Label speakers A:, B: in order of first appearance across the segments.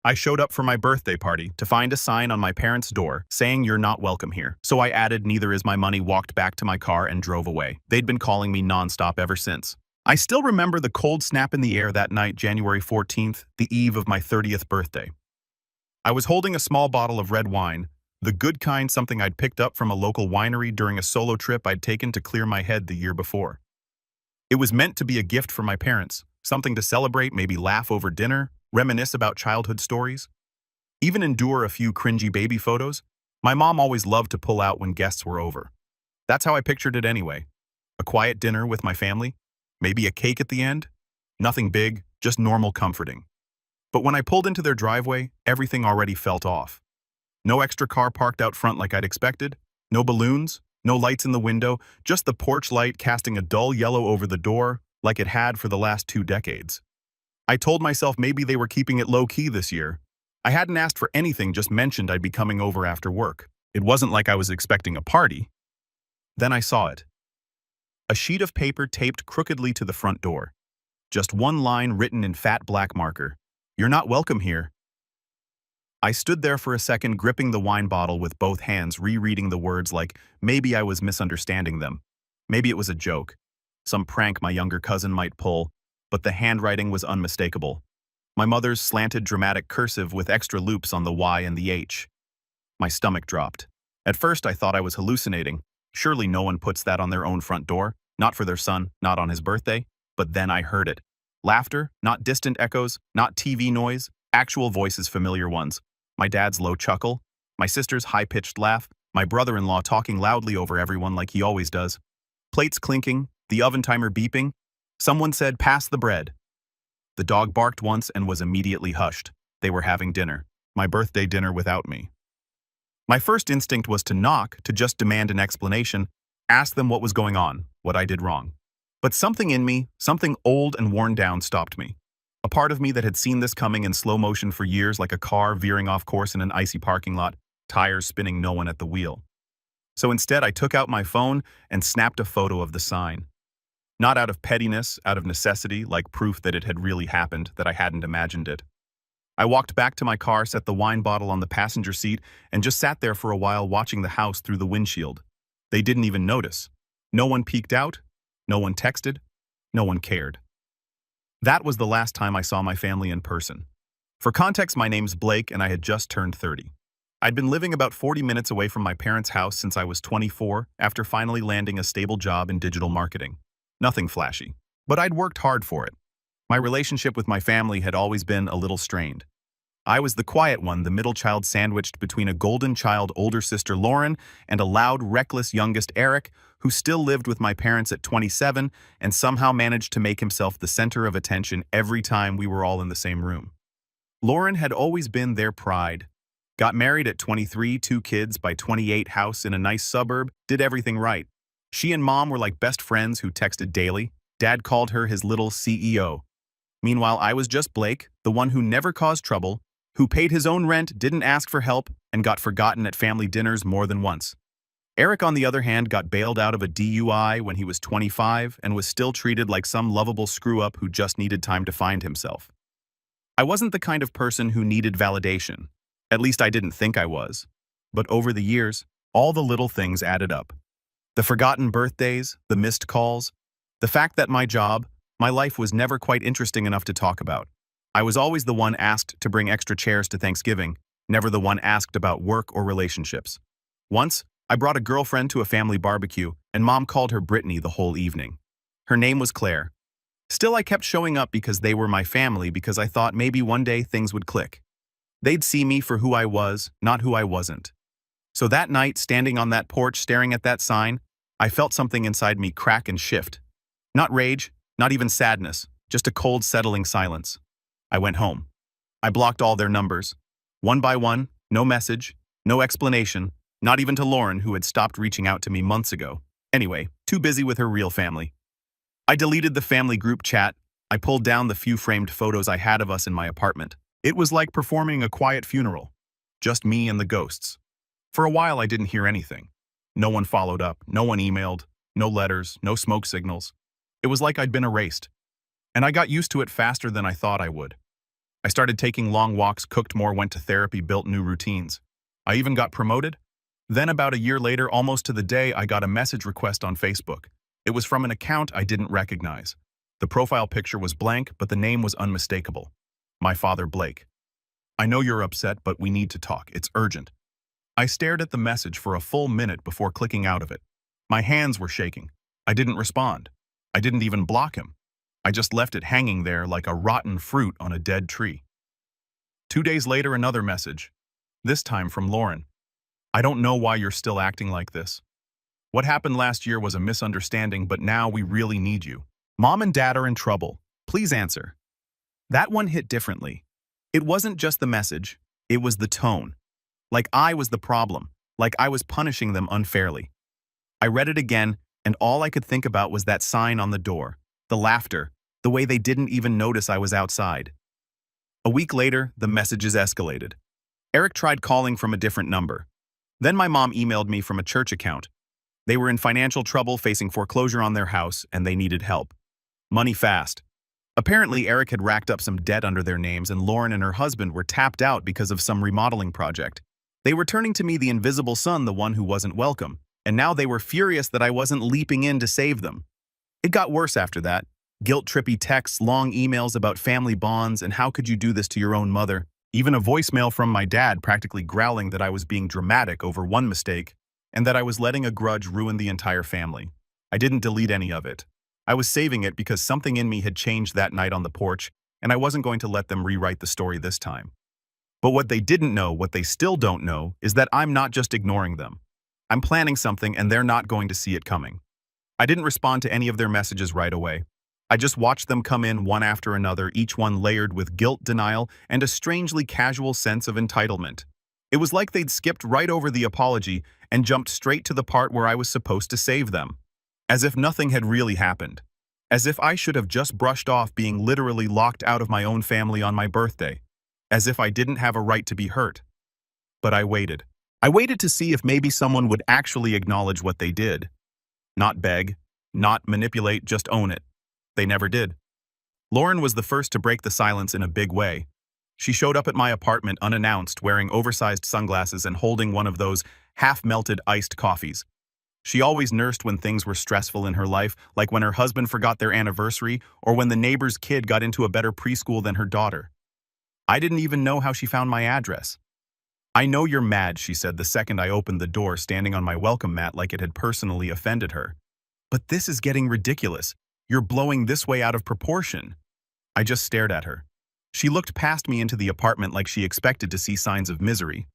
A: I showed up for my birthday party to find a sign on my parents' door saying you're not welcome here. So I added neither is my money, walked back to my car and drove away. They'd been calling me nonstop ever since. I still remember the cold snap in the air that night, January 14th, the eve of my 30th birthday. I was holding a small bottle of red wine, the good kind, something I'd picked up from a local winery during a solo trip I'd taken to clear my head the year before. It was meant to be a gift for my parents, something to celebrate, maybe laugh over dinner, reminisce about childhood stories, even endure a few cringy baby photos. My mom always loved to pull out when guests were over. That's how I pictured it anyway. A quiet dinner with my family, maybe a cake at the end. Nothing big, just normal comforting. But when I pulled into their driveway, everything already felt off. No extra car parked out front like I'd expected, no balloons, no lights in the window, just the porch light casting a dull yellow over the door like it had for the last 2 decades. I told myself maybe they were keeping it low-key this year. I hadn't asked for anything, just mentioned I'd be coming over after work. It wasn't like I was expecting a party. Then I saw it. A sheet of paper taped crookedly to the front door. Just one line written in fat black marker. "You're not welcome here." I stood there for a second, gripping the wine bottle with both hands, rereading the words like maybe I was misunderstanding them. Maybe it was a joke. Some prank my younger cousin might pull. But the handwriting was unmistakable. My mother's slanted dramatic cursive with extra loops on the Y and the H. My stomach dropped. At first I thought I was hallucinating. Surely no one puts that on their own front door, not for their son, not on his birthday. But then I heard it. Laughter, not distant echoes, not TV noise, actual voices, familiar ones. My dad's low chuckle, my sister's high-pitched laugh, my brother-in-law talking loudly over everyone like he always does. Plates clinking, the oven timer beeping. Someone said, "Pass the bread." The dog barked once and was immediately hushed. They were having dinner. My birthday dinner without me. My first instinct was to knock, to just demand an explanation, ask them what was going on, what I did wrong. But something in me, something old and worn down, stopped me. A part of me that had seen this coming in slow motion for years, like a car veering off course in an icy parking lot, tires spinning, no one at the wheel. So instead I took out my phone and snapped a photo of the sign. Not out of pettiness, out of necessity, like proof that it had really happened, that I hadn't imagined it. I walked back to my car, set the wine bottle on the passenger seat, and just sat there for a while watching the house through the windshield. They didn't even notice. No one peeked out, no one texted, no one cared. That was the last time I saw my family in person. For context, my name's Blake and I had just turned 30. I'd been living about 40 minutes away from my parents' house since I was 24, after finally landing a stable job in digital marketing. Nothing flashy, but I'd worked hard for it. My relationship with my family had always been a little strained. I was the quiet one, the middle child sandwiched between a golden child older sister Lauren and a loud, reckless youngest Eric, who still lived with my parents at 27 and somehow managed to make himself the center of attention every time we were all in the same room. Lauren had always been their pride. Got married at 23, 2 kids by 28, house in a nice suburb, did everything right. She and Mom were like best friends who texted daily. Dad called her his little CEO. Meanwhile, I was just Blake, the one who never caused trouble, who paid his own rent, didn't ask for help, and got forgotten at family dinners more than once. Eric, on the other hand, got bailed out of a DUI when he was 25 and was still treated like some lovable screw-up who just needed time to find himself. I wasn't the kind of person who needed validation. At least I didn't think I was. But over the years, all the little things added up. The forgotten birthdays, the missed calls, the fact that my job, my life was never quite interesting enough to talk about. I was always the one asked to bring extra chairs to Thanksgiving, never the one asked about work or relationships. Once, I brought a girlfriend to a family barbecue, and Mom called her Brittany the whole evening. Her name was Claire. Still, I kept showing up because they were my family, because I thought maybe one day things would click. They'd see me for who I was, not who I wasn't. So that night, standing on that porch staring at that sign, I felt something inside me crack and shift. Not rage, not even sadness, just a cold, settling silence. I went home. I blocked all their numbers. One by one, no message, no explanation, not even to Lauren, who had stopped reaching out to me months ago. Anyway, too busy with her real family. I deleted the family group chat. I pulled down the few framed photos I had of us in my apartment. It was like performing a quiet funeral. Just me and the ghosts. For a while, I didn't hear anything. No one followed up, no one emailed, no letters, no smoke signals. It was like I'd been erased. And I got used to it faster than I thought I would. I started taking long walks, cooked more, went to therapy, built new routines. I even got promoted. Then about a year later, almost to the day, I got a message request on Facebook. It was from an account I didn't recognize. The profile picture was blank, but the name was unmistakable. My father, Blake. I know you're upset, but we need to talk. It's urgent. I stared at the message for a full minute before clicking out of it. My hands were shaking. I didn't respond. I didn't even block him. I just left it hanging there like a rotten fruit on a dead tree. 2 days later, another message. This time from Lauren. I don't know why you're still acting like this. What happened last year was a misunderstanding, but now we really need you. Mom and Dad are in trouble. Please answer. That one hit differently. It wasn't just the message, it was the tone. Like I was the problem, like I was punishing them unfairly. I read it again, and all I could think about was that sign on the door, the laughter, the way they didn't even notice I was outside. A week later, the messages escalated. Eric tried calling from a different number. Then my mom emailed me from a church account. They were in financial trouble, facing foreclosure on their house, and they needed help. Money fast. Apparently, Eric had racked up some debt under their names, and Lauren and her husband were tapped out because of some remodeling project. They were turning to me, the invisible son, the one who wasn't welcome, and now they were furious that I wasn't leaping in to save them. It got worse after that. Guilt-trippy texts, long emails about family bonds, and how could you do this to your own mother? Even a voicemail from my dad practically growling that I was being dramatic over one mistake, and that I was letting a grudge ruin the entire family. I didn't delete any of it. I was saving it because something in me had changed that night on the porch, and I wasn't going to let them rewrite the story this time. But what they didn't know, what they still don't know, is that I'm not just ignoring them. I'm planning something, and they're not going to see it coming. I didn't respond to any of their messages right away. I just watched them come in one after another, each one layered with guilt, denial, and a strangely casual sense of entitlement. It was like they'd skipped right over the apology and jumped straight to the part where I was supposed to save them. As if nothing had really happened. As if I should have just brushed off being literally locked out of my own family on my birthday. As if I didn't have a right to be hurt. But I waited. I waited to see if maybe someone would actually acknowledge what they did. Not beg, not manipulate, just own it. They never did. Lauren was the first to break the silence in a big way. She showed up at my apartment unannounced, wearing oversized sunglasses and holding one of those half-melted iced coffees. She always nursed when things were stressful in her life, like when her husband forgot their anniversary or when the neighbor's kid got into a better preschool than her daughter. I didn't even know how she found my address. I know you're mad, she said the second I opened the door, standing on my welcome mat like it had personally offended her. But this is getting ridiculous. You're blowing this way out of proportion. I just stared at her. She looked past me into the apartment like she expected to see signs of misery.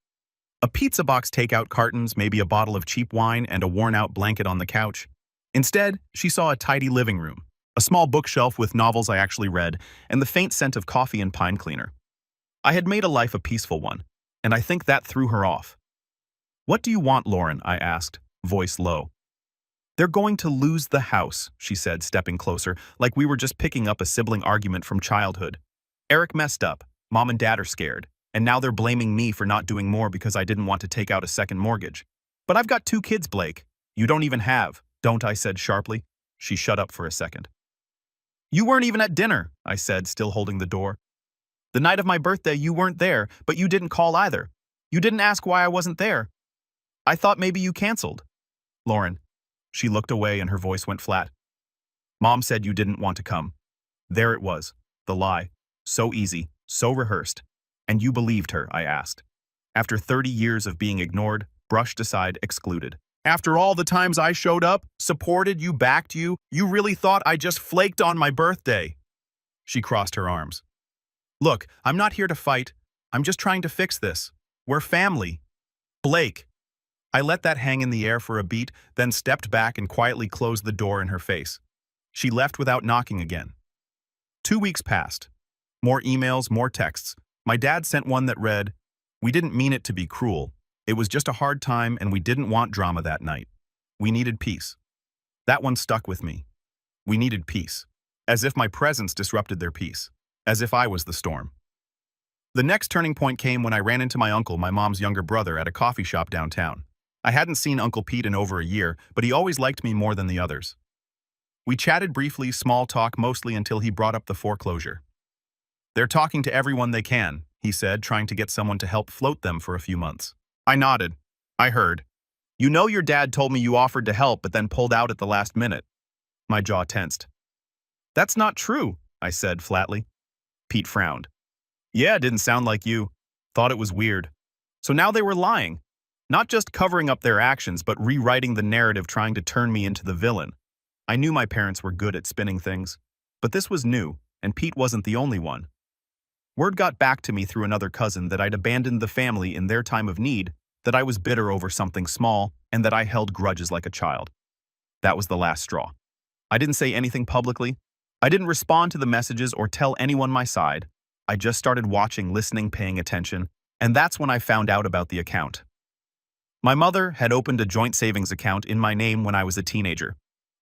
A: A pizza box takeout cartons, maybe a bottle of cheap wine, and a worn-out blanket on the couch. Instead, she saw a tidy living room, a small bookshelf with novels I actually read, and the faint scent of coffee and pine cleaner. I had made a life a peaceful one, and I think that threw her off. What do you want, Lauren? I asked, voice low. They're going to lose the house, she said, stepping closer, like we were just picking up a sibling argument from childhood. Eric messed up. Mom and Dad are scared. And now they're blaming me for not doing more because I didn't want to take out a second mortgage. But I've got 2 kids, Blake. You don't even have, don't I? Said sharply. She shut up for a second. You weren't even at dinner, I said, still holding the door. The night of my birthday, you weren't there, but you didn't call either. You didn't ask why I wasn't there. I thought maybe you canceled. Lauren. She looked away and her voice went flat. Mom said you didn't want to come. There it was, the lie. So easy, so rehearsed. And you believed her, I asked. After 30 years of being ignored, brushed aside, excluded. After all the times I showed up, supported you, backed you, you really thought I just flaked on my birthday. She crossed her arms. Look, I'm not here to fight. I'm just trying to fix this. We're family. Blake. I let that hang in the air for a beat, then stepped back and quietly closed the door in her face. She left without knocking again. 2 weeks passed. More emails, more texts. My dad sent one that read, "We didn't mean it to be cruel. It was just a hard time and we didn't want drama that night. We needed peace." That one stuck with me. We needed peace. As if my presence disrupted their peace. As if I was the storm. The next turning point came when I ran into my uncle, my mom's younger brother, at a coffee shop downtown. I hadn't seen Uncle Pete in over a year, but he always liked me more than the others. We chatted briefly, small talk mostly, until he brought up the foreclosure. They're talking to everyone they can, he said, trying to get someone to help float them for a few months. I nodded. I heard. You know your dad told me you offered to help but then pulled out at the last minute. My jaw tensed. That's not true, I said flatly. Pete frowned. Yeah, it didn't sound like you. Thought it was weird. So now they were lying. Not just covering up their actions, but rewriting the narrative trying to turn me into the villain. I knew my parents were good at spinning things. But this was new, and Pete wasn't the only one. Word got back to me through another cousin that I'd abandoned the family in their time of need, that I was bitter over something small, and that I held grudges like a child. That was the last straw. I didn't say anything publicly. I didn't respond to the messages or tell anyone my side. I just started watching, listening, paying attention, and that's when I found out about the account. My mother had opened a joint savings account in my name when I was a teenager.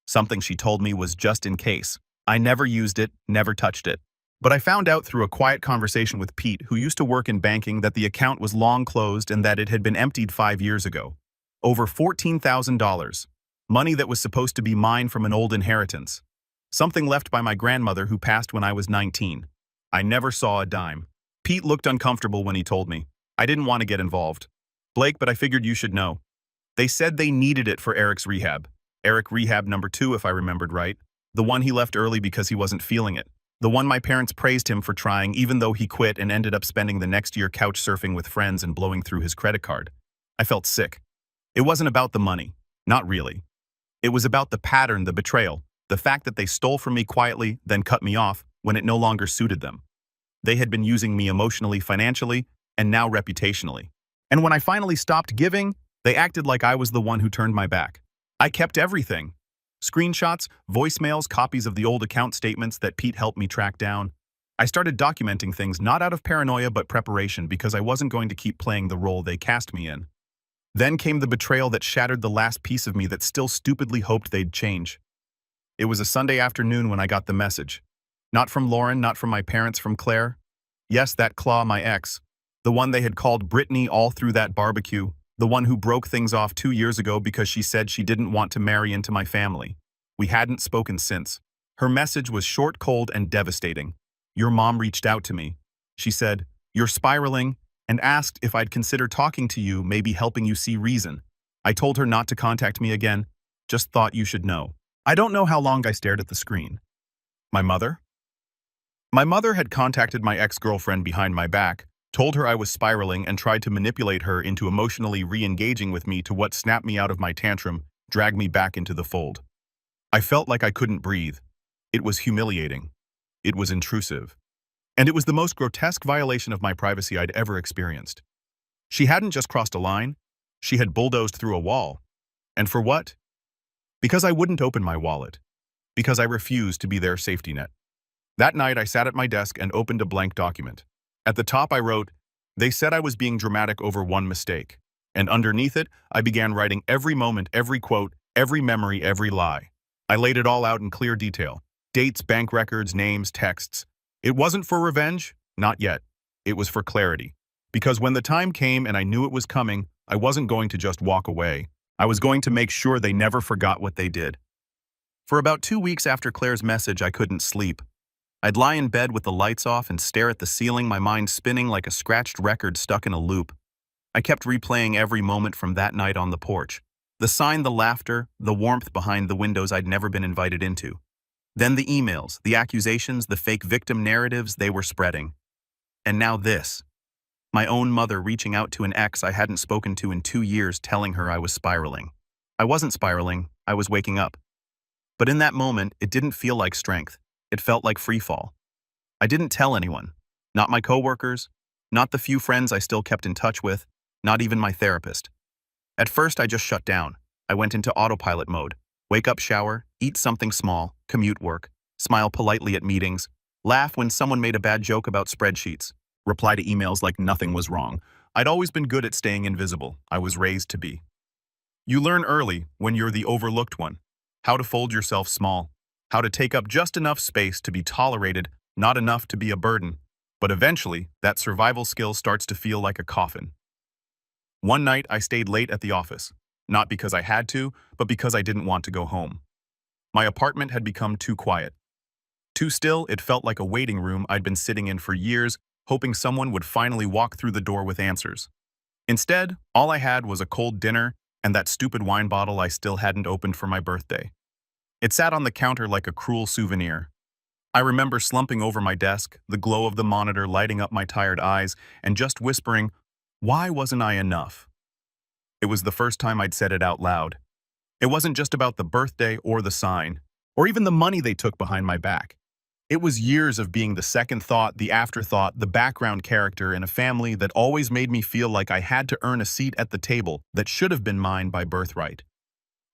A: Something she told me was just in case. I never used it, never touched it. But I found out through a quiet conversation with Pete, who used to work in banking, that the account was long closed and that it had been emptied 5 years ago. Over $14,000. Money that was supposed to be mine from an old inheritance. Something left by my grandmother who passed when I was 19. I never saw a dime. Pete looked uncomfortable when he told me. I didn't want to get involved. Blake, but I figured you should know. They said they needed it for Eric's rehab. Eric rehab number 2, if I remembered right. The one he left early because he wasn't feeling it. The one my parents praised him for trying even though he quit and ended up spending the next year couch surfing with friends and blowing through his credit card. I felt sick. It wasn't about the money. Not really. It was about the pattern, the betrayal, the fact that they stole from me quietly, then cut me off when it no longer suited them. They had been using me emotionally, financially, and now reputationally. And when I finally stopped giving, they acted like I was the one who turned my back. I kept everything. Screenshots, voicemails, copies of the old account statements that Pete helped me track down. I started documenting things not out of paranoia but preparation because I wasn't going to keep playing the role they cast me in. Then came the betrayal that shattered the last piece of me that still stupidly hoped they'd change. It was a Sunday afternoon when I got the message. Not from Lauren, not from my parents, from Claire. Yes, that Claw, my ex. The one they had called Brittany all through that barbecue. The one who broke things off 2 years ago because she said she didn't want to marry into my family. We hadn't spoken since. Her message was short, cold, and devastating. Your mom reached out to me. She said, "You're spiraling," and asked if I'd consider talking to you, maybe helping you see reason. I told her not to contact me again. Just thought you should know. I don't know how long I stared at the screen. My mother? My mother had contacted my ex-girlfriend behind my back, told her I was spiraling, and tried to manipulate her into emotionally re-engaging with me to what snapped me out of my tantrum, drag me back into the fold. I felt like I couldn't breathe. It was humiliating. It was intrusive. And it was the most grotesque violation of my privacy I'd ever experienced. She hadn't just crossed a line, she had bulldozed through a wall. And for what? Because I wouldn't open my wallet. Because I refused to be their safety net. That night I sat at my desk and opened a blank document. At the top I wrote, "They said I was being dramatic over one mistake." And underneath it, I began writing every moment, every quote, every memory, every lie. I laid it all out in clear detail. Dates, bank records, names, texts. It wasn't for revenge, not yet. It was for clarity. Because when the time came and I knew it was coming, I wasn't going to just walk away. I was going to make sure they never forgot what they did. For about 2 weeks after Claire's message, I couldn't sleep. I'd lie in bed with the lights off and stare at the ceiling, my mind spinning like a scratched record stuck in a loop. I kept replaying every moment from that night on the porch. The sign, the laughter, the warmth behind the windows I'd never been invited into. Then the emails, the accusations, the fake victim narratives they were spreading. And now this. My own mother reaching out to an ex I hadn't spoken to in 2 years, telling her I was spiraling. I wasn't spiraling, I was waking up. But in that moment, it didn't feel like strength. It felt like free fall. I didn't tell anyone. Not my coworkers, not the few friends I still kept in touch with, not even my therapist. At first, I just shut down. I went into autopilot mode. Wake up, shower, eat something small, commute work, smile politely at meetings, laugh when someone made a bad joke about spreadsheets, reply to emails like nothing was wrong. I'd always been good at staying invisible. I was raised to be. You learn early, when you're the overlooked one, how to fold yourself small, how to take up just enough space to be tolerated, not enough to be a burden. But eventually, that survival skill starts to feel like a coffin. One night, I stayed late at the office. Not because I had to, but because I didn't want to go home. My apartment had become too quiet. Too still, it felt like a waiting room I'd been sitting in for years, hoping someone would finally walk through the door with answers. Instead, all I had was a cold dinner and that stupid wine bottle I still hadn't opened for my birthday. It sat on the counter like a cruel souvenir. I remember slumping over my desk, the glow of the monitor lighting up my tired eyes, and just whispering, "Why wasn't I enough?" It was the first time I'd said it out loud. It wasn't just about the birthday or the sign, or even the money they took behind my back. It was years of being the second thought, the afterthought, the background character in a family that always made me feel like I had to earn a seat at the table that should have been mine by birthright.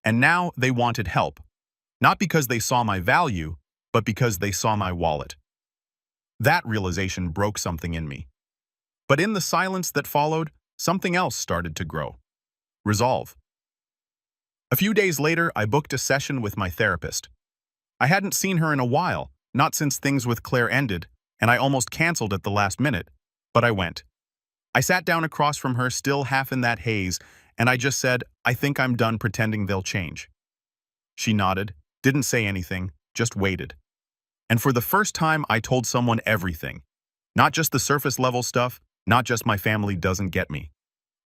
A: And now they wanted help, not because they saw my value, but because they saw my wallet. That realization broke something in me. But in the silence that followed, something else started to grow. Resolve. A few days later, I booked a session with my therapist. I hadn't seen her in a while, not since things with Claire ended, and I almost canceled at the last minute, but I went. I sat down across from her, still half in that haze, and I just said, "I think I'm done pretending they'll change." She nodded, didn't say anything, just waited. And for the first time, I told someone everything. Not just the surface level stuff, not just my family doesn't get me.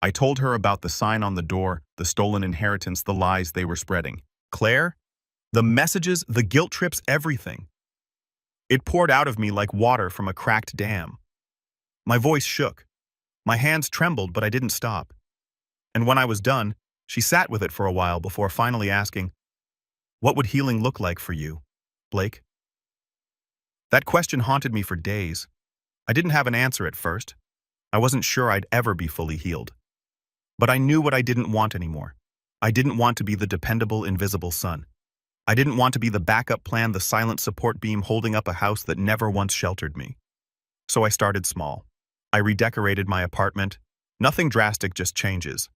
A: I told her about the sign on the door, the stolen inheritance, the lies they were spreading. Claire? The messages, the guilt trips, everything. It poured out of me like water from a cracked dam. My voice shook. My hands trembled, but I didn't stop. And when I was done, she sat with it for a while before finally asking, "What would healing look like for you, Blake?" That question haunted me for days. I didn't have an answer at first. I wasn't sure I'd ever be fully healed. But I knew what I didn't want anymore. I didn't want to be the dependable, invisible son. I didn't want to be the backup plan, the silent support beam holding up a house that never once sheltered me. So I started small. I redecorated my apartment. Nothing drastic, just changes.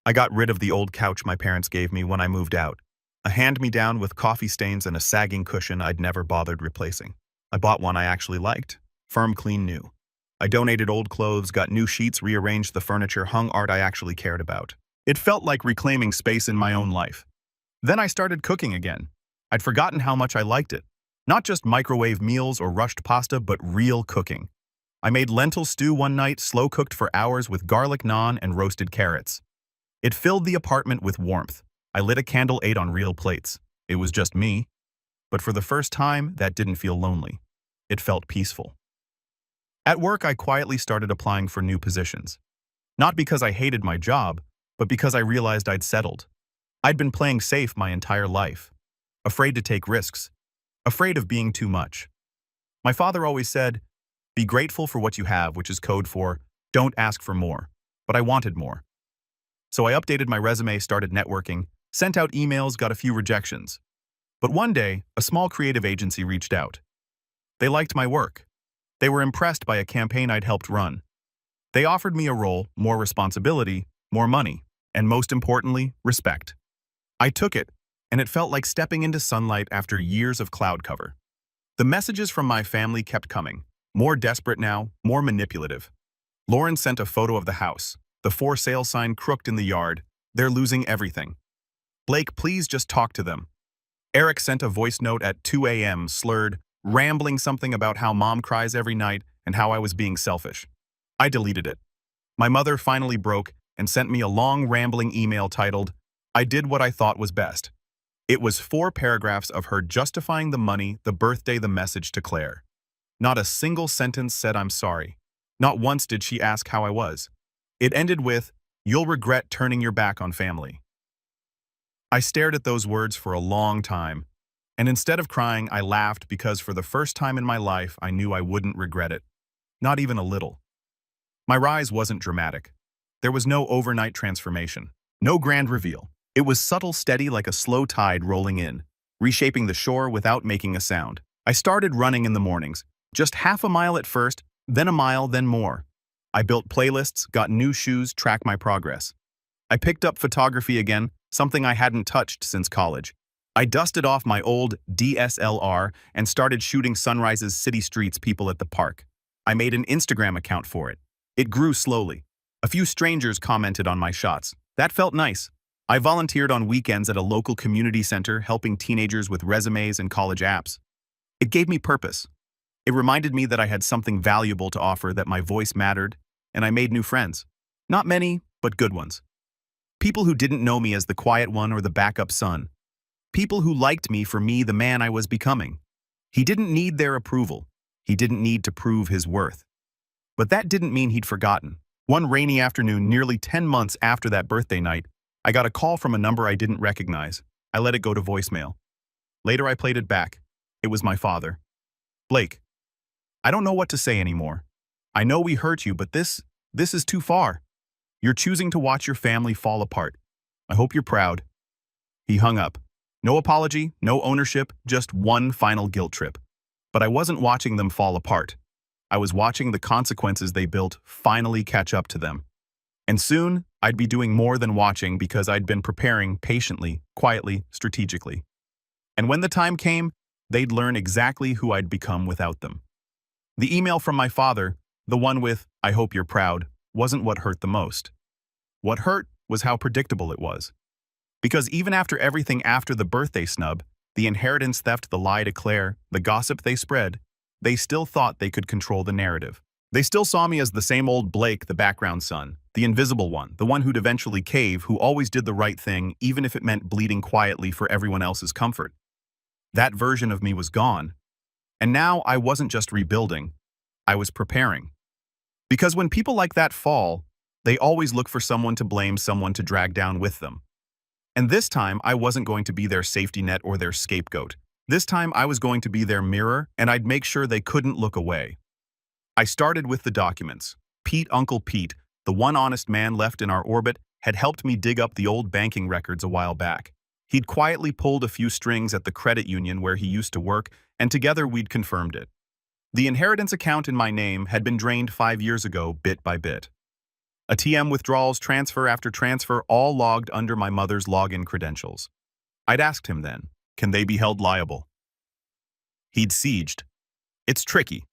A: I got rid of the old couch my parents gave me when I moved out. A hand-me-down with coffee stains and a sagging cushion I'd never bothered replacing. I bought one I actually liked. Firm, clean, new. I donated old clothes, got new sheets, rearranged the furniture, hung art I actually cared about. It felt like reclaiming space in my own life. Then I started cooking again. I'd forgotten how much I liked it. Not just microwave meals or rushed pasta, but real cooking. I made lentil stew one night, slow-cooked for hours with garlic naan and roasted carrots. It filled the apartment with warmth. I lit a candle, ate on real plates. It was just me. But for the first time, that didn't feel lonely. It felt peaceful. At work, I quietly started applying for new positions. Not because I hated my job, but because I realized I'd settled. I'd been playing safe my entire life. Afraid to take risks. Afraid of being too much. My father always said, "Be grateful for what you have," which is code for, "Don't ask for more." But I wanted more. So I updated my resume, started networking, sent out emails, got a few rejections. But one day, a small creative agency reached out. They liked my work. They were impressed by a campaign I'd helped run. They offered me a role, more responsibility, more money, and most importantly, respect. I took it, and it felt like stepping into sunlight after years of cloud cover. The messages from my family kept coming, more desperate now, more manipulative. Lauren sent a photo of the house, the for sale sign crooked in the yard. They're losing everything. Blake, please just talk to them. Eric sent a voice note at 2 a.m., slurred, rambling something about how mom cries every night and how I was being selfish. I deleted it. My mother finally broke and sent me a long, rambling email titled, "I did what I thought was best." It was 4 paragraphs of her justifying the money, the birthday, the message to Claire. Not a single sentence said I'm sorry. Not once did she ask how I was. It ended with, "You'll regret turning your back on family." I stared at those words for a long time, and instead of crying, I laughed because for the first time in my life, I knew I wouldn't regret it. Not even a little. My rise wasn't dramatic. There was no overnight transformation, no grand reveal. It was subtle, steady like a slow tide rolling in, reshaping the shore without making a sound. I started running in the mornings, just half a mile at first, then a mile, then more. I built playlists, got new shoes, tracked my progress. I picked up photography again, something I hadn't touched since college. I dusted off my old DSLR and started shooting sunrises, city streets, people at the park. I made an Instagram account for it. It grew slowly. A few strangers commented on my shots. That felt nice. I volunteered on weekends at a local community center helping teenagers with resumes and college apps. It gave me purpose. It reminded me that I had something valuable to offer, that my voice mattered, and I made new friends. Not many, but good ones. People who didn't know me as the quiet one or the backup son. People who liked me for me, the man I was becoming. He didn't need their approval. He didn't need to prove his worth. But that didn't mean he'd forgotten. One rainy afternoon, nearly 10 months after that birthday night, I got a call from a number I didn't recognize. I let it go to voicemail. Later, I played it back. It was my father. Blake, I don't know what to say anymore. I know we hurt you, but this is too far. You're choosing to watch your family fall apart. I hope you're proud. He hung up. No apology, no ownership, just one final guilt trip. But I wasn't watching them fall apart. I was watching the consequences they built finally catch up to them. And soon, I'd be doing more than watching, because I'd been preparing patiently, quietly, strategically. And when the time came, they'd learn exactly who I'd become without them. The email from my father, the one with, "I hope you're proud," wasn't what hurt the most. What hurt was how predictable it was. Because even after everything, after the birthday snub, the inheritance theft, the lie to Claire, the gossip they spread, they still thought they could control the narrative. They still saw me as the same old Blake, the background son, the invisible one, the one who'd eventually cave, who always did the right thing, even if it meant bleeding quietly for everyone else's comfort. That version of me was gone. And now I wasn't just rebuilding, I was preparing. Because when people like that fall, they always look for someone to blame, someone to drag down with them. And this time, I wasn't going to be their safety net or their scapegoat. This time, I was going to be their mirror, and I'd make sure they couldn't look away. I started with the documents. Pete, Uncle Pete, the one honest man left in our orbit, had helped me dig up the old banking records a while back. He'd quietly pulled a few strings at the credit union where he used to work, and together we'd confirmed it. The inheritance account in my name had been drained 5 years ago, bit by bit. ATM withdrawals, transfer after transfer, all logged under my mother's login credentials. I'd asked him then, can they be held liable? He'd sieged. It's tricky.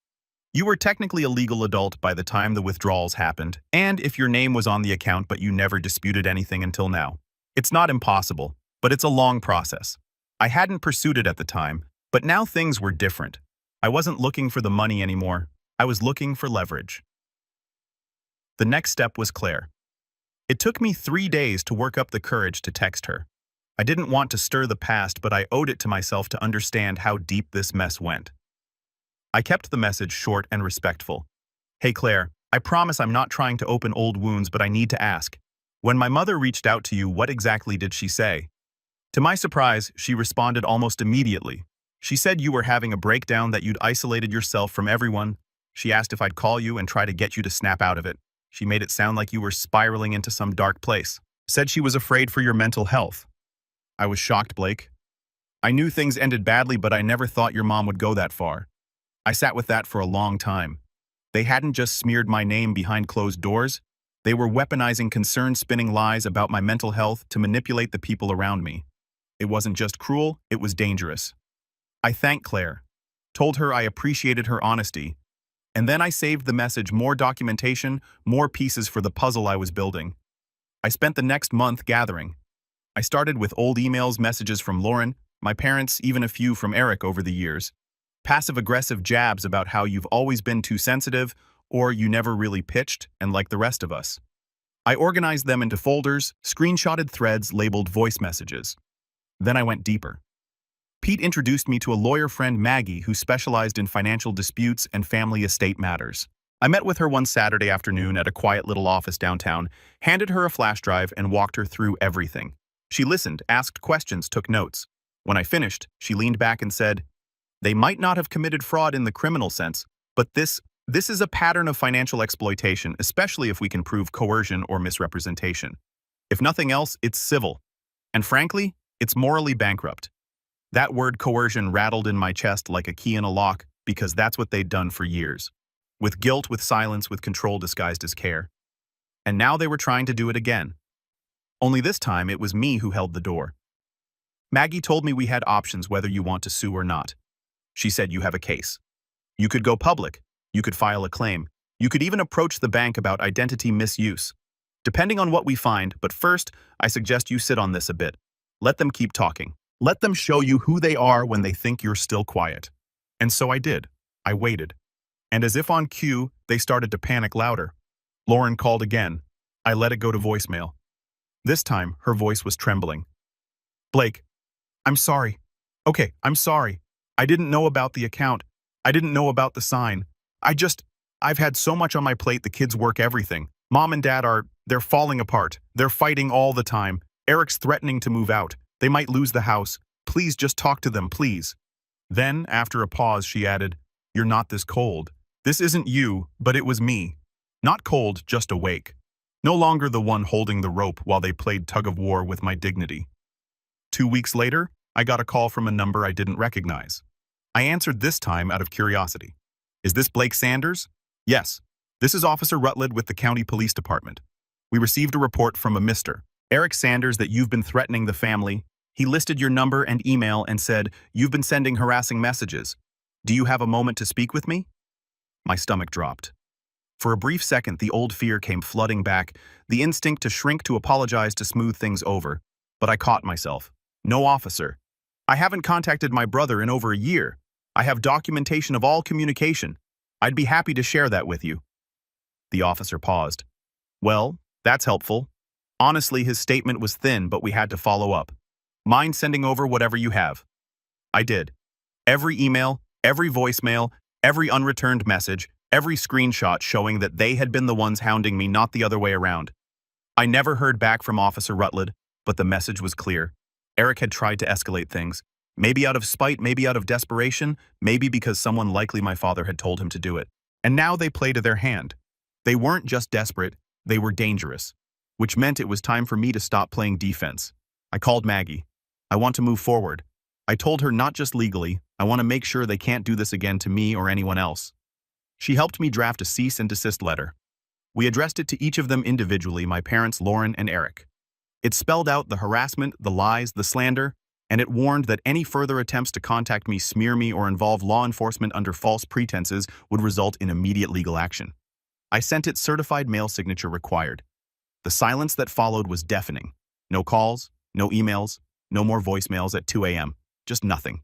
A: You were technically a legal adult by the time the withdrawals happened, and if your name was on the account but you never disputed anything until now. It's not impossible, but it's a long process. I hadn't pursued it at the time, but now things were different. I wasn't looking for the money anymore. I was looking for leverage. The next step was Claire. It took me 3 days to work up the courage to text her. I didn't want to stir the past, but I owed it to myself to understand how deep this mess went. I kept the message short and respectful. Hey Claire, I promise I'm not trying to open old wounds, but I need to ask. When my mother reached out to you, what exactly did she say? To my surprise, she responded almost immediately. She said you were having a breakdown, that you'd isolated yourself from everyone. She asked if I'd call you and try to get you to snap out of it. She made it sound like you were spiraling into some dark place. Said she was afraid for your mental health. I was shocked, Blake. I knew things ended badly, but I never thought your mom would go that far. I sat with that for a long time. They hadn't just smeared my name behind closed doors. They were weaponizing concern, spinning lies about my mental health to manipulate the people around me. It wasn't just cruel, it was dangerous. I thanked Claire, told her I appreciated her honesty, and then I saved the message, more documentation, more pieces for the puzzle I was building. I spent the next month gathering. I started with old emails, messages from Lauren, my parents, even a few from Eric over the years. Passive-aggressive jabs about how you've always been too sensitive, or you never really pitched, and like the rest of us. I organized them into folders, screenshotted threads labeled voice messages. Then I went deeper. Pete introduced me to a lawyer friend, Maggie, who specialized in financial disputes and family estate matters. I met with her one Saturday afternoon at a quiet little office downtown, handed her a flash drive, and walked her through everything. She listened, asked questions, took notes. When I finished, she leaned back and said, "They might not have committed fraud in the criminal sense, but this is a pattern of financial exploitation, especially if we can prove coercion or misrepresentation. If nothing else, it's civil. And frankly, it's morally bankrupt." That word coercion rattled in my chest like a key in a lock, because that's what they'd done for years. With guilt, with silence, with control disguised as care. And now they were trying to do it again. Only this time, it was me who held the door. Maggie told me we had options whether you want to sue or not. She said you have a case. You could go public. You could file a claim. You could even approach the bank about identity misuse. Depending on what we find, but first, I suggest you sit on this a bit. Let them keep talking. Let them show you who they are when they think you're still quiet. And so I did. I waited. And as if on cue, they started to panic louder. Lauren called again. I let it go to voicemail. This time, her voice was trembling. Blake, I'm sorry. Okay, I'm sorry. I didn't know about the account. I didn't know about the sign. I've had so much on my plate, the kids work everything. Mom and Dad they're falling apart. They're fighting all the time. Eric's threatening to move out. They might lose the house. Please just talk to them, please. Then, after a pause, she added, You're not this cold. This isn't you, but it was me. Not cold, just awake. No longer the one holding the rope while they played tug-of-war with my dignity. 2 weeks later, I got a call from a number I didn't recognize. I answered this time out of curiosity. Is this Blake Sanders? Yes. This is Officer Rutledge with the County Police Department. We received a report from a Mr. Eric Sanders that you've been threatening the family. He listed your number and email and said, You've been sending harassing messages. Do you have a moment to speak with me? My stomach dropped. For a brief second, the old fear came flooding back, the instinct to shrink to apologize to smooth things over. But I caught myself. No, officer. I haven't contacted my brother in over a year. I have documentation of all communication. I'd be happy to share that with you. The officer paused. Well, that's helpful. Honestly, his statement was thin, but we had to follow up. Mind sending over whatever you have? I did. Every email, every voicemail, every unreturned message, every screenshot showing that they had been the ones hounding me, not the other way around. I never heard back from Officer Rutledge, but the message was clear. Eric had tried to escalate things. Maybe out of spite, maybe out of desperation, maybe because someone likely my father had told him to do it. And now they played to their hand. They weren't just desperate, they were dangerous, which meant it was time for me to stop playing defense. I called Maggie. I want to move forward. I told her not just legally, I want to make sure they can't do this again to me or anyone else. She helped me draft a cease and desist letter. We addressed it to each of them individually, my parents Lauren and Eric. It spelled out the harassment, the lies, the slander, and it warned that any further attempts to contact me, smear me, or involve law enforcement under false pretenses would result in immediate legal action. I sent it certified mail signature required. The silence that followed was deafening. No calls, no emails, no more voicemails at 2 a.m., just nothing.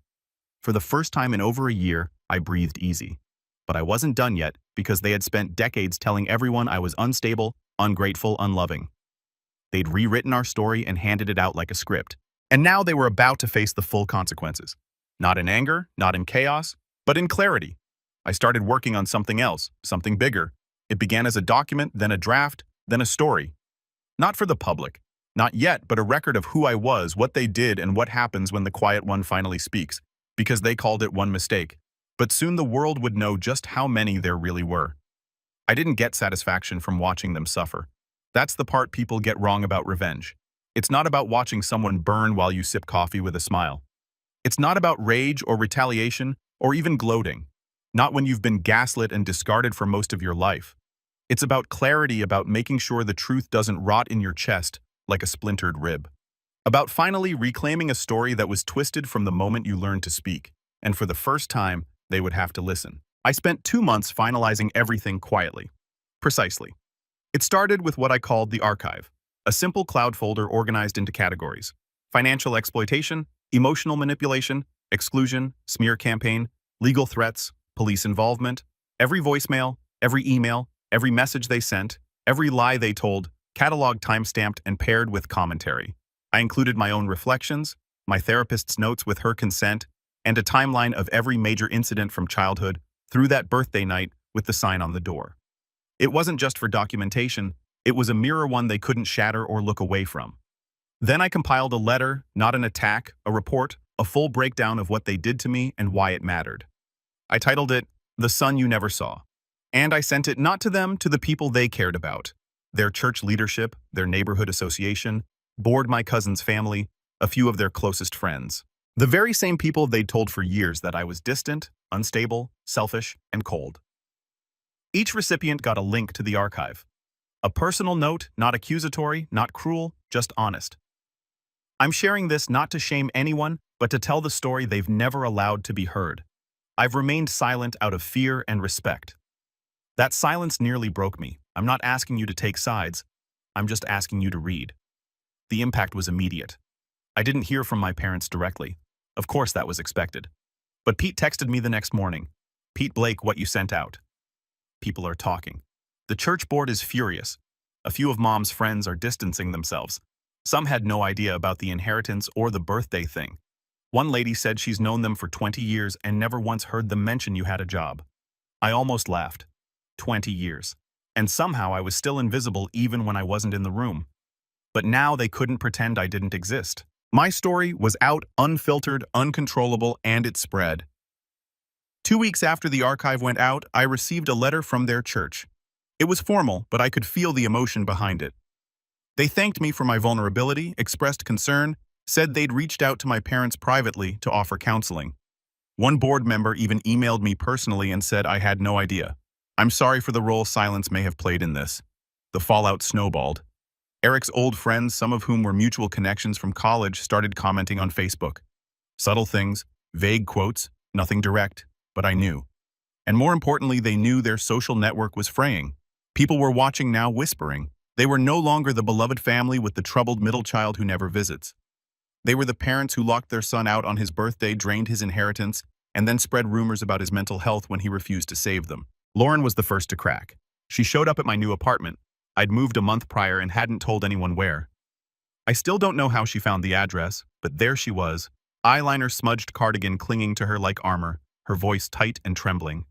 A: For the first time in over a year, I breathed easy. But I wasn't done yet because they had spent decades telling everyone I was unstable, ungrateful, unloving. They'd rewritten our story and handed it out like a script. And now they were about to face the full consequences. Not in anger, not in chaos, but in clarity. I started working on something else, something bigger. It began as a document, then a draft, then a story. Not for the public. Not yet, but a record of who I was, what they did, and what happens when the quiet one finally speaks, because they called it one mistake. But soon the world would know just how many there really were. I didn't get satisfaction from watching them suffer. That's the part people get wrong about revenge. It's not about watching someone burn while you sip coffee with a smile. It's not about rage or retaliation or even gloating. Not when you've been gaslit and discarded for most of your life. It's about clarity, about making sure the truth doesn't rot in your chest like a splintered rib. About finally reclaiming a story that was twisted from the moment you learned to speak, and for the first time, they would have to listen. I spent 2 months finalizing everything quietly. Precisely. It started with what I called the archive, a simple cloud folder organized into categories: financial exploitation, emotional manipulation, exclusion, smear campaign, legal threats, police involvement, every voicemail, every email, every message they sent, every lie they told, cataloged, time-stamped, and paired with commentary. I included my own reflections, my therapist's notes with her consent, and a timeline of every major incident from childhood through that birthday night with the sign on the door. It wasn't just for documentation, it was a mirror, one they couldn't shatter or look away from. Then I compiled a letter, not an attack, a report, a full breakdown of what they did to me and why it mattered. I titled it, The Son You Never Saw. And I sent it not to them, to the people they cared about. Their church leadership, their neighborhood association, bored my cousin's family, a few of their closest friends. The very same people they'd told for years that I was distant, unstable, selfish, and cold. Each recipient got a link to the archive. A personal note, not accusatory, not cruel, just honest. I'm sharing this not to shame anyone, but to tell the story they've never allowed to be heard. I've remained silent out of fear and respect. That silence nearly broke me. I'm not asking you to take sides. I'm just asking you to read. The impact was immediate. I didn't hear from my parents directly. Of course, that was expected. But Pete texted me the next morning. Pete Blake, what you sent out. People are talking. The church board is furious. A few of Mom's friends are distancing themselves. Some had no idea about the inheritance or the birthday thing. One lady said she's known them for 20 years and never once heard them mention you had a job. I almost laughed. 20 years. And somehow I was still invisible even when I wasn't in the room. But now they couldn't pretend I didn't exist. My story was out, unfiltered, uncontrollable, and it spread. 2 weeks after the archive went out, I received a letter from their church. It was formal, but I could feel the emotion behind it. They thanked me for my vulnerability, expressed concern, said they'd reached out to my parents privately to offer counseling. One board member even emailed me personally and said I had no idea. I'm sorry for the role silence may have played in this. The fallout snowballed. Eric's old friends, some of whom were mutual connections from college, started commenting on Facebook. Subtle things, vague quotes, nothing direct, but I knew. And more importantly, they knew their social network was fraying. People were watching now, whispering. They were no longer the beloved family with the troubled middle child who never visits. They were the parents who locked their son out on his birthday, drained his inheritance, and then spread rumors about his mental health when he refused to save them. Lauren was the first to crack. She showed up at my new apartment. I'd moved a month prior and hadn't told anyone where. I still don't know how she found the address, but there she was, eyeliner-smudged cardigan clinging to her like armor, her voice tight and trembling.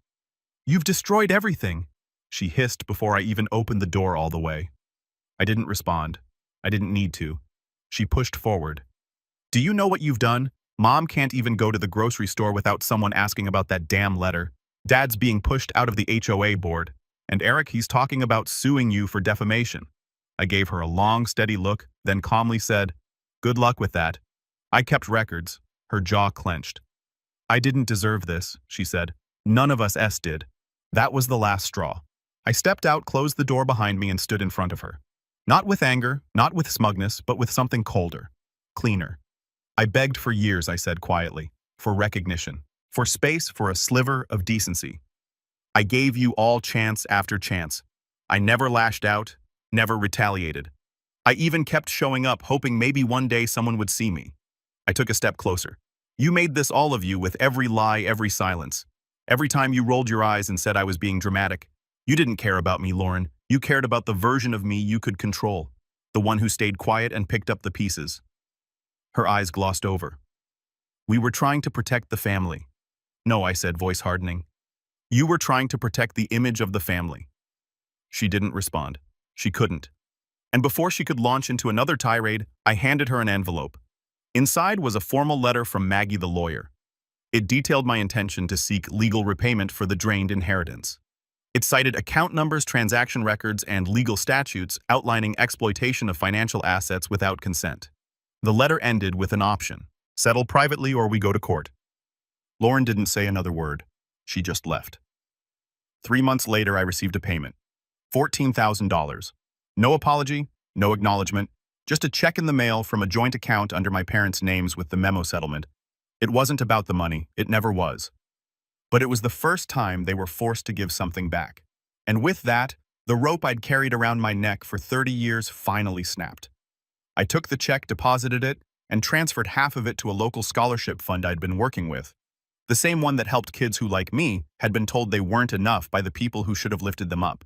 A: "You've destroyed everything," she hissed before I even opened the door all the way. I didn't respond. I didn't need to. She pushed forward. "Do you know what you've done? Mom can't even go to the grocery store without someone asking about that damn letter. Dad's being pushed out of the HOA board. And Eric, he's talking about suing you for defamation." I gave her a long, steady look, then calmly said, "Good luck with that." I kept records. Her jaw clenched. "I didn't deserve this," she said. "None of us did." That was the last straw. I stepped out, closed the door behind me, and stood in front of her. Not with anger, not with smugness, but with something colder, cleaner. "I begged for years," I said quietly, "for recognition, for space, for a sliver of decency. I gave you all chance after chance. I never lashed out, never retaliated. I even kept showing up, hoping maybe one day someone would see me." I took a step closer. "You made this, all of you, with every lie, every silence. Every time you rolled your eyes and said I was being dramatic. You didn't care about me, Lauren. You cared about the version of me you could control, the one who stayed quiet and picked up the pieces." Her eyes glossed over. "We were trying to protect the family." "No," I said, voice hardening. "You were trying to protect the image of the family." She didn't respond. She couldn't. And before she could launch into another tirade, I handed her an envelope. Inside was a formal letter from Maggie the lawyer. It detailed my intention to seek legal repayment for the drained inheritance. It cited account numbers, transaction records, and legal statutes outlining exploitation of financial assets without consent. The letter ended with an option: settle privately or we go to court. Lauren didn't say another word. She just left. 3 months later, I received a payment. $14,000. No apology, no acknowledgement, just a check in the mail from a joint account under my parents' names with the memo settlement. It wasn't about the money, it never was. But it was the first time they were forced to give something back. And with that, the rope I'd carried around my neck for 30 years finally snapped. I took the check, deposited it, and transferred half of it to a local scholarship fund I'd been working with. The same one that helped kids who, like me, had been told they weren't enough by the people who should have lifted them up.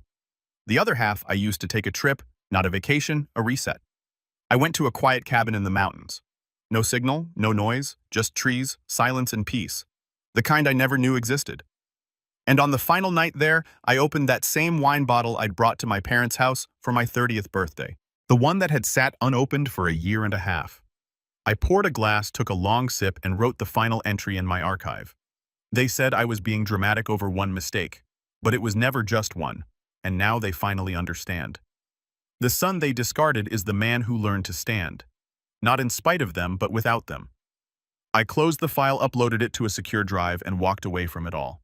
A: The other half I used to take a trip, not a vacation, a reset. I went to a quiet cabin in the mountains. No signal, no noise, just trees, silence, and peace. The kind I never knew existed. And on the final night there, I opened that same wine bottle I'd brought to my parents' house for my 30th birthday. The one that had sat unopened for a year and a half. I poured a glass, took a long sip, and wrote the final entry in my archive. They said I was being dramatic over one mistake, but it was never just one, and now they finally understand. The son they discarded is the man who learned to stand. Not in spite of them, but without them. I closed the file, uploaded it to a secure drive, and walked away from it all.